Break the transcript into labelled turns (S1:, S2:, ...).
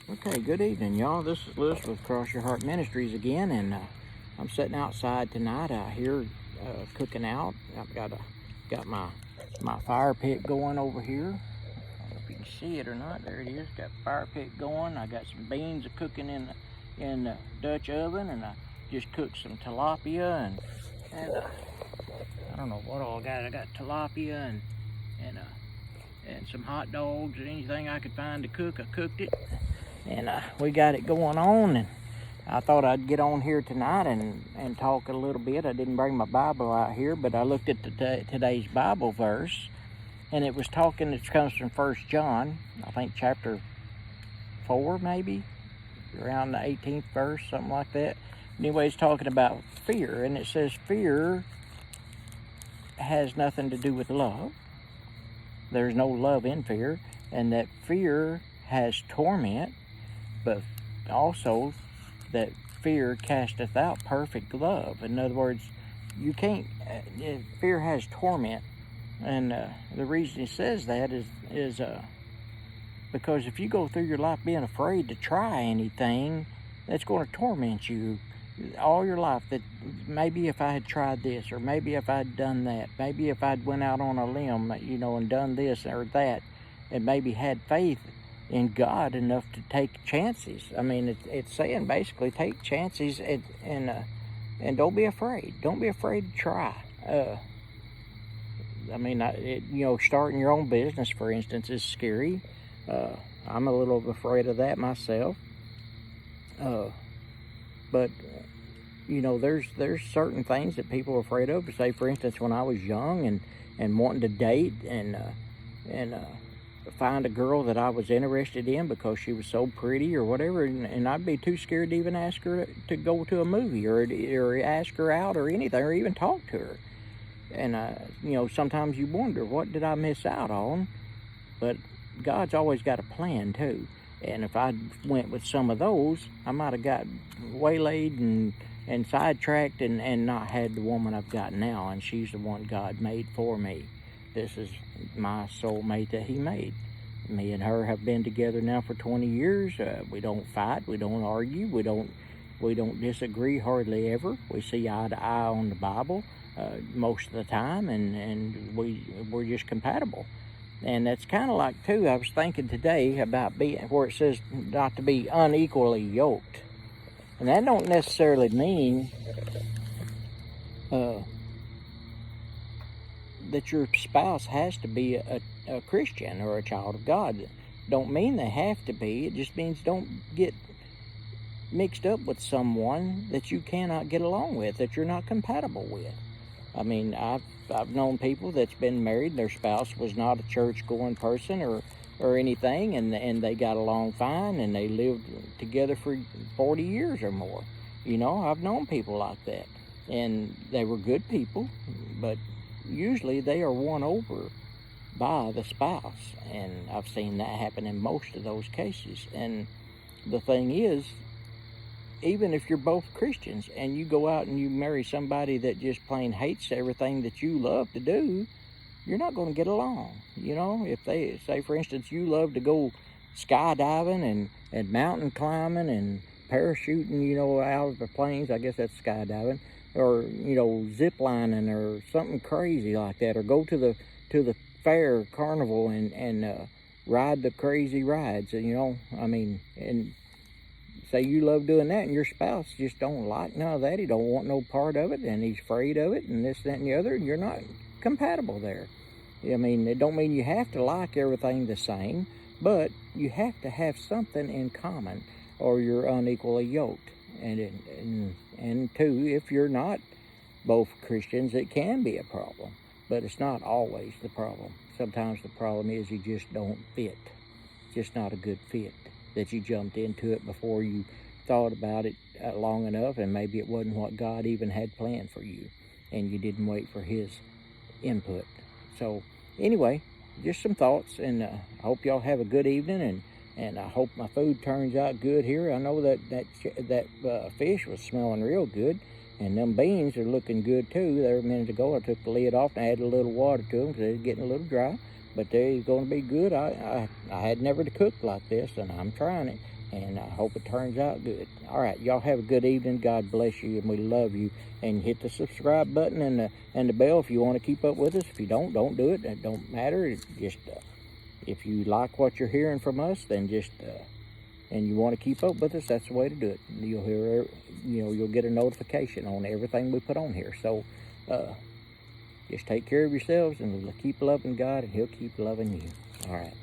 S1: Okay, good evening, y'all. This is Lewis with Cross Your Heart Ministries again, and I'm sitting outside tonight out here cooking out. I've got my fire pit going over here. I don't know if you can see it or not. There it is. Got fire pit going. I got some beans cooking in the Dutch oven, and I just cooked some tilapia and I don't know what all I got. I got tilapia and some hot dogs and anything I could find to cook. I cooked it. And we got it going on, and I thought I'd get on here tonight and talk a little bit. I didn't bring my Bible out here, but I looked at today's Bible verse, and it was talking, it comes from 1 John, I think chapter 4 maybe, around the 18th verse, something like that. Anyway, it's talking about fear, and it says fear has nothing to do with love. There's no love in fear, and that fear has torment, but also that fear casteth out perfect love. In other words, you can't, fear has torment, and the reason he says that is because if you go through your life being afraid to try anything, that's going to torment you all your life. That maybe if I had tried this, or maybe if I'd done that, maybe if I'd went out on a limb, and done this or that, and maybe had faith in God enough to take chances. I mean, it's saying basically take chances and don't be afraid. Don't be afraid to try. Starting your own business, for instance, is scary. I'm a little afraid of that myself. But there's certain things that people are afraid of. Say, for instance, when I was young and wanting to date and find a girl that I was interested in because she was so pretty or whatever, and I'd be too scared to even ask her to go to a movie or ask her out or anything, or even talk to her. And sometimes you wonder, what did I miss out on? But God's always got a plan too. And if I went with some of those, I might have got waylaid and sidetracked and not had the woman I've got now, and she's the one God made for me. This is my soulmate that he made. Me and her have been together now for 20 years. We don't fight. We don't argue. We don't disagree hardly ever. We see eye to eye on the Bible most of the time, and we're just compatible. And that's kind of like, too, I was thinking today about being, where it says not to be unequally yoked. And that don't necessarily mean that your spouse has to be a Christian or a child of God. Don't mean they have to be. It just means don't get mixed up with someone that you cannot get along with, that you're not compatible with. I mean, I've known people that's been married, their spouse was not a church-going person or anything, and they got along fine, and they lived together for 40 years or more. I've known people like that, and they were good people, but usually they are won over by the spouse, and I've seen that happen in most of those cases. And the thing is, even if you're both Christians and you go out and you marry somebody that just plain hates everything that you love to do, you're not going to get along. If they say, for instance, you love to go skydiving and mountain climbing and parachuting, out of the planes, I guess that's skydiving, or zip lining or something crazy like that, or go to the fair carnival and ride the crazy rides, and say you love doing that, and your spouse just don't like none of that. He don't want no part of it, and he's afraid of it, and this, that, and the other, and you're not compatible there. It don't mean you have to like everything the same, but you have to have something in common, or you're unequally yoked. And two, if you're not both Christians, it can be a problem, but it's not always the problem. Sometimes the problem is you just don't fit. It's just not a good fit, that you jumped into it before you thought about it long enough, and maybe it wasn't what God even had planned for you, and you didn't wait for his input. So anyway, just some thoughts, and I hope y'all have a good evening, and I hope my food turns out good here. I know that fish was smelling real good, and them beans are looking good too. There a minute ago, I took the lid off and added a little water to them because they was getting a little dry. But they're going to be good. I had never to cook like this, and I'm trying it. And I hope it turns out good. All right, y'all have a good evening. God bless you, and we love you. And hit the subscribe button and the bell if you want to keep up with us. If you don't do it. It don't matter. It's just if you like what you're hearing from us, then just and you want to keep up with us, that's the way to do it. You'll hear, you'll get a notification on everything we put on here. So just take care of yourselves and keep loving God, and He'll keep loving you. All right.